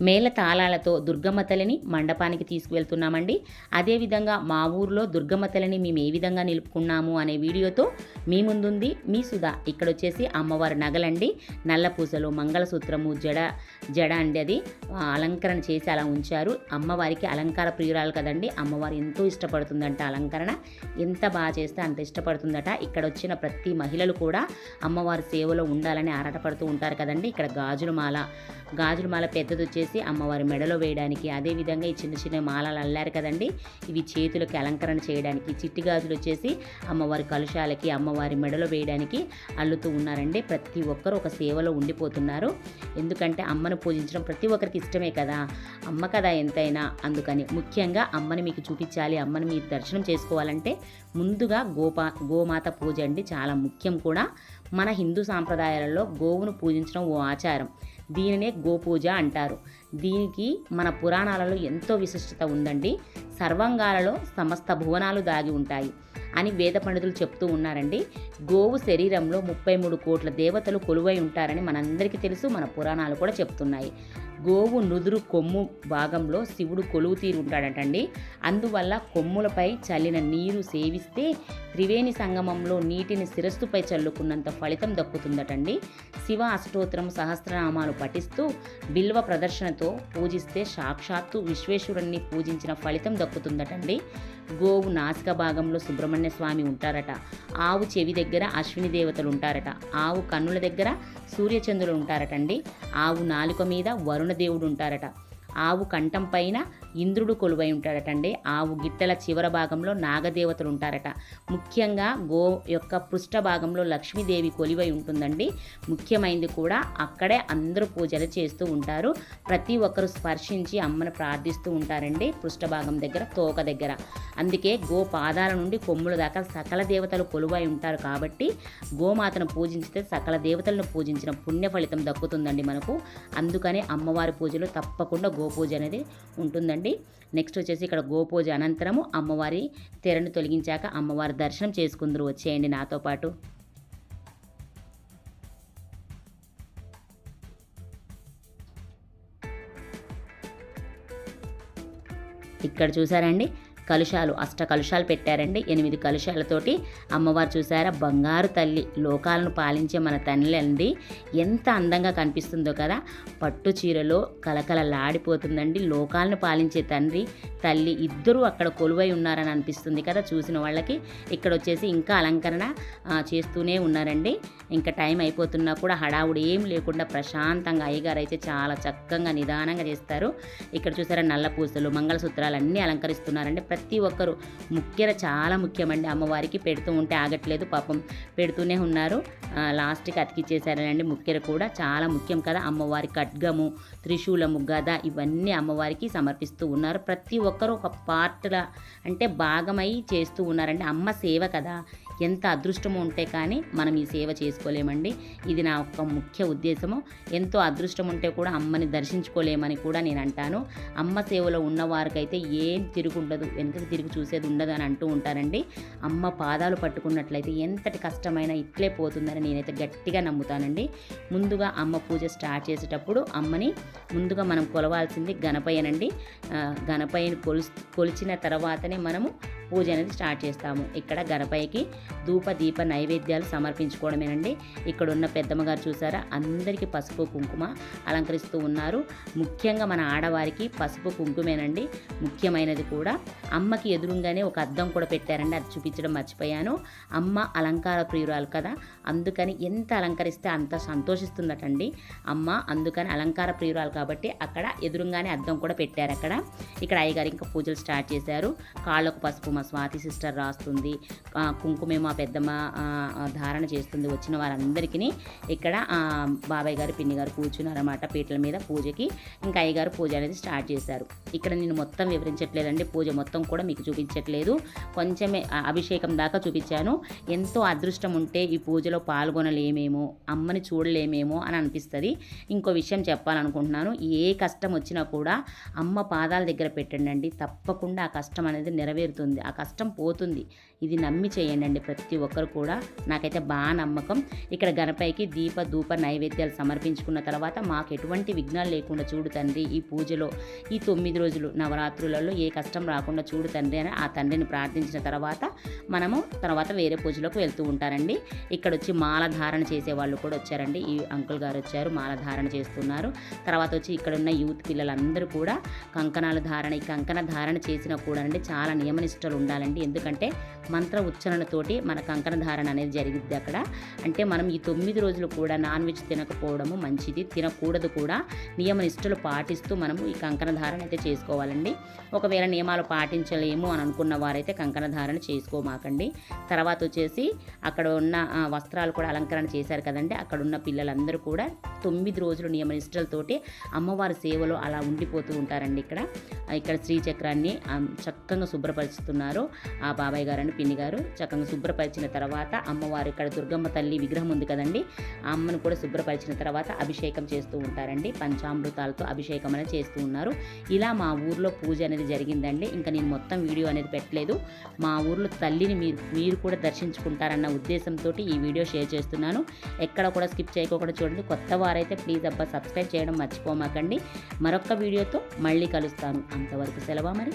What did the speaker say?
మేళ తాళాలతో దుర్గమ్మ తల్లిని మండపానికి తీసుకువెళ్తున్నామండి. అదేవిధంగా మా ఊరిలో దుర్గమ్మ తల్లిని మేము ఏ విధంగా నిలుపుకున్నాము అనే వీడియోతో మీ ముందుంది మీ సుధా. ఇక్కడ వచ్చేసి అమ్మవారి నగలండి, నల్ల పూసలు, మంగళసూత్రము, జడ అండి, అది అలంకరణ చేసి అలా ఉంచారు. అమ్మవారికి అలంకార ప్రియురాలు కదండి, అమ్మవారు ఎంతో ఇష్టపడుతుందంట అలంకరణ. ఎంత బాగా చేస్తే అంత ఇష్టపడుతుందట. ఇక్కడ వచ్చిన ప్రతి మహిళలు కూడా అమ్మవారి సేవలో ఉండాలని ఆరాటపడుతూ ఉంటారు కదండి. ఇక్కడ గాజుల మాల పెద్దది వచ్చేసి అమ్మవారి మెడలో వేయడానికి, అదేవిధంగా ఈ చిన్న చిన్న మాలలు అల్లారు కదండి, ఇవి చేతులకి అలంకరణ చేయడానికి. చిట్టి గాజులు వచ్చేసి అమ్మవారి కలుషాలకి, అమ్మవారి మెడలో వేయడానికి అల్లుతూ ఉన్నారండి. ప్రతి ఒక్కరు ఒక సేవలో ఉండిపోతున్నారు. ఎందుకంటే అమ్మను పూజించడం ప్రతి ఒక్కరికి ఇష్టమే కదా, అమ్మ కదా ఎంతైనా. అందుకని ముఖ్యంగా అమ్మని మీకు చూపించాలి, అమ్మని మీరు దర్శనం చేసుకోవాలంటే ముందుగా గోమాత పూజ అండి, చాలా ముఖ్యం కూడా. మన హిందూ సాంప్రదాయాలలో గోవును పూజించడం ఓ ఆచారం. దీనినే గోపూజ అంటారు. దీనికి మన పురాణాలలో ఎంతో విశిష్టత ఉందండి. సర్వంగాలలో సమస్త భువనాలు దాగి ఉంటాయి అని వేద పండితులు చెప్తూ ఉన్నారండి. గోవు శరీరంలో 33 కోట్ల దేవతలు కొలువై ఉంటారని మనందరికీ తెలుసు, మన పురాణాలు కూడా చెప్తున్నాయి. గోవు నుదురు కొమ్ము భాగంలో శివుడు కొలువు తీరు ఉంటాడటండి. అందువల్ల కొమ్ములపై చల్లిన నీరు సేవిస్తే త్రివేణి సంగమంలో నీటిని శిరస్సుపై చల్లుకున్నంత ఫలితం దక్కుతుందటండి. శివ అష్టోత్తరం సహస్రనామాలు పఠిస్తూ బిల్వ ప్రదర్శనతో పూజిస్తే సాక్షాత్తు విశ్వేశ్వరుణ్ణి పూజించిన ఫలితం దక్కుతుందటండి. గోవు నాసిక భాగంలో సుబ్రహ్మణ్య స్వామి ఉంటారట. ఆవు చెవి దగ్గర అశ్విని దేవతలు ఉంటారట. ఆవు కన్నుల దగ్గర సూర్యచంద్రులు ఉంటారటండి. ఆవు నాలుక మీద వరుణదేవుడు ఉంటారట. ఆవు కంఠం పైన ఇంద్రుడు కొలువై ఉంటాడటండి. ఆవు గిట్టల చివర భాగంలో నాగదేవతలు ఉంటారట. ముఖ్యంగా గో యొక్క పృష్ఠ భాగంలో లక్ష్మీదేవి కొలువై ఉంటుందండి. ముఖ్యమైనది కూడా అక్కడే అందరూ పూజలు చేస్తూ ఉంటారు. ప్రతి ఒక్కరు స్పర్శించి అమ్మను ప్రార్థిస్తూ ఉంటారండి పృష్ఠ భాగం దగ్గర, తోక దగ్గర. అందుకే గో పాదాల నుండి కొమ్ముల దాకా సకల దేవతలు కొలువై ఉంటారు. కాబట్టి గోమాతను పూజించితే సకల దేవతలను పూజించిన పుణ్య ఫలితం దక్కుతుందండి మనకు. అందుకనే అమ్మవారి పూజలో తప్పకుండా గోపూజ అనేది ఉంటుందండి. నెక్స్ట్ వచ్చేసి ఇక్కడ గోపూజ అనంతరము అమ్మవారి తెరను తొలగించాక అమ్మవారి దర్శనం చేసుకుందరు. వచ్చేయండి నాతో పాటు. ఇక్కడ చూసారండి కలుషాలు, కలుషాలు పెట్టారండి. 8 కలుషాలతోటి అమ్మవారు చూసారా, బంగారు తల్లి, లోకాలను పాలించే మన తల్లి అండి. ఎంత అందంగా కనిపిస్తుందో కదా, పట్టు చీరలో కలకలలాడిపోతుందండి. లోకాలను పాలించే తల్లి ఇద్దరూ అక్కడ కొలువై ఉన్నారని అనిపిస్తుంది కదా చూసిన వాళ్ళకి. ఇక్కడ వచ్చేసి ఇంకా అలంకరణ చేస్తూనే ఉన్నారండి. ఇంకా టైం అయిపోతున్నా కూడా హడావుడి ఏం లేకుండా ప్రశాంతంగా అయ్యగారు అయితే చాలా చక్కగా నిదానంగా చేస్తారు. ఇక్కడ చూసారా నల్ల పూసలు, మంగళసూత్రాలు అన్నీ అలంకరిస్తున్నారండి. ప్రతి ఒక్కరు చాలా ముఖ్యమండి. అమ్మవారికి పెడుతూ ఉంటే ఆగట్లేదు, పాపం పెడుతూనే ఉన్నారు. లాస్ట్కి అతికిచ్చేసారండి. ముక్కెర కూడా చాలా ముఖ్యం కదా. అమ్మవారి ఖడ్గము, త్రిశూలము, గద ఇవన్నీ అమ్మవారికి సమర్పిస్తూ ఉన్నారు. ప్రతి ఒక్కరూ ఒక పార్ట్లా అంటే భాగమై చేస్తూ ఉన్నారండి. అమ్మ సేవ కదా, ఎంత అదృష్టము ఉంటే కానీ మనం ఈ సేవ చేసుకోలేమండి. ఇది నా ఒక ముఖ్య ఉద్దేశము. ఎంతో అదృష్టం ఉంటే కూడా అమ్మని దర్శించుకోలేమని కూడా నేను అంటాను. అమ్మ సేవలో ఉన్నవారికైతే ఏం తిరుగుండదు, వెనుకకి తిరిగి చూసేది ఉండదు అని అంటూ ఉంటారండి. అమ్మ పాదాలు పట్టుకున్నట్లయితే ఎంతటి కష్టమైనా ఇట్లే పోతుందని నేనైతే గట్టిగా నమ్ముతానండి. ముందుగా అమ్మ పూజ స్టార్ట్ చేసేటప్పుడు అమ్మని ముందుగా మనం కొలవాల్సింది గణపయ్యనండి. గణపయ్యని కొలిచిన తర్వాతనే మనము పూజ అనేది స్టార్ట్ చేస్తాము. ఇక్కడ గణపయ్యకి ధూప దీప నైవేద్యాలు సమర్పించుకోవడమేనండి. ఇక్కడ ఉన్న పెద్దమ్మగారు చూసారా, అందరికీ పసుపు కుంకుమ అలంకరిస్తూ ఉన్నారు. ముఖ్యంగా మన ఆడవారికి పసుపు కుంకుమేనండి ముఖ్యమైనది కూడా. అమ్మకి ఎదురుగానే ఒక అద్దం కూడా పెట్టారండి, అది చూపించడం మర్చిపోయాను. అమ్మ అలంకార ప్రియురాలు కదా, అందుకని ఎంత అలంకరిస్తే అంత సంతోషిస్తుందటండి అమ్మ. అందుకని అలంకార ప్రియురాలు కాబట్టి అక్కడ ఎదురుగానే అద్దం కూడా పెట్టారు అక్కడ. ఇక్కడ అయ్యగారు ఇంకా పూజలు స్టార్ట్ చేశారు. కాళ్ళకు పసుపు మా స్వాతి సిస్టర్ రాస్తుంది, కుంకుమేమో పెద్దమ్మ ధారణ చేస్తుంది వచ్చిన వారందరికీ. ఇక్కడ బాబాయ్ గారు పిన్ని గారు కూర్చున్నారన్నమాట పీటల మీద పూజకి. ఇంకా అయ్యగారు పూజ అనేది స్టార్ట్ చేశారు. ఇక్కడ నేను మొత్తం వివరించట్లేదండి, పూజ మొత్తం కూడా మీకు చూపించట్లేదు, కొంచెమే అభిషేకం దాకా చూపించాను. ఎంతో అదృష్టం ఉంటే ఈ పూజలో పాల్గొనలేమేమో, అమ్మని చూడలేమేమో అని అనిపిస్తుంది. ఇంకో విషయం చెప్పాలనుకుంటున్నాను, ఏ కష్టం వచ్చినా కూడా అమ్మ పాదాల దగ్గర పెట్టండి, తప్పకుండా ఆ కష్టం అనేది నెరవేరుతుంది, ఆ కష్టం పోతుంది. ఇది నమ్మి చేయండి ప్రతి ఒక్కరు కూడా. నాకైతే బాగా నమ్మకం. ఇక్కడ గణపైకి దీప ధూప నైవేద్యాలు సమర్పించుకున్న తర్వాత మాకు ఎటువంటి విఘ్నాలు లేకుండా చూడు తండ్రి, ఈ పూజలో ఈ 9 రోజులు నవరాత్రులలో ఏ కష్టం రాకుండా చూడు తండ్రి అని ఆ తండ్రిని ప్రార్థించిన తర్వాత మనము తర్వాత వేరే పూజలోకి వెళ్తూ ఉంటారండి. ఇక్కడ వచ్చి మాల ధారణ చేసే వాళ్ళు కూడా వచ్చారండి. ఈ అంకుల్ గారు వచ్చారు, మాల ధారణ చేస్తున్నారు. తర్వాత వచ్చి ఇక్కడ ఉన్న యూత్ పిల్లలందరూ కూడా కంకణాల ధారణ, ఈ కంకణ ధారణ చేసినా కూడా అండి చాలా నియమనిష్టలు ఉండాలండి. ఎందుకంటే మంత్ర ఉచ్చారణతోటి మన కంకణ ధారణ అనేది జరిగిద్ది అక్కడ. అంటే మనం ఈ 9 రోజులు కూడా నాన్ వెజ్ తినకపోవడము మంచిది, తినకూడదు కూడా. నియమనిష్టలు పాటిస్తూ మనము ఈ కంకణ ధారణ అయితే చేసుకోవాలండి. ఒకవేళ నియమాలు పాటించలేము అని అనుకున్న వారైతే కంకణ ధారణ చేసుకోమాకండి. తర్వాత వచ్చేసి అక్కడ ఉన్న వస్త్రాలు కూడా అలంకరణ చేశారు కదండి. అక్కడ ఉన్న పిల్లలందరూ కూడా 9 రోజులు నియమనిష్టలతోటి అమ్మవారి సేవలో అలా ఉండిపోతూ ఉంటారండి. ఇక్కడ శ్రీచక్రాన్ని చక్కగా శుభ్రపరుస్తున్నారు ఆ బాబాయ్ గారు అని పిన్ని గారు. చక్కగా శుభ్రపరిచిన తర్వాత అమ్మవారు ఇక్కడ దుర్గమ్మ తల్లి విగ్రహం ఉంది కదండి, ఆ అమ్మను కూడా శుభ్రపరిచిన తర్వాత అభిషేకం చేస్తూ ఉంటారండి. పంచామృతాలతో అభిషేకం అనేది చేస్తూ ఉన్నారు. ఇలా మా ఊర్లో పూజ అనేది జరిగిందండి. ఇంకా నేను మొత్తం వీడియో అనేది పెట్టలేదు. మా ఊర్లో తల్లిని మీరు కూడా దర్శించుకుంటారన్న ఉద్దేశంతో ఈ వీడియో షేర్ చేస్తున్నాను. ఎక్కడ కూడా స్కిప్ చేయకుండా చూడండి. కొత్త వారైతే ప్లీజ్ అబ్బా సబ్స్క్రైబ్ చేయడం మర్చిపోమాకండి. మరొక వీడియోతో మళ్ళీ కలుస్తాను. అంతవరకు సెలవు మరి.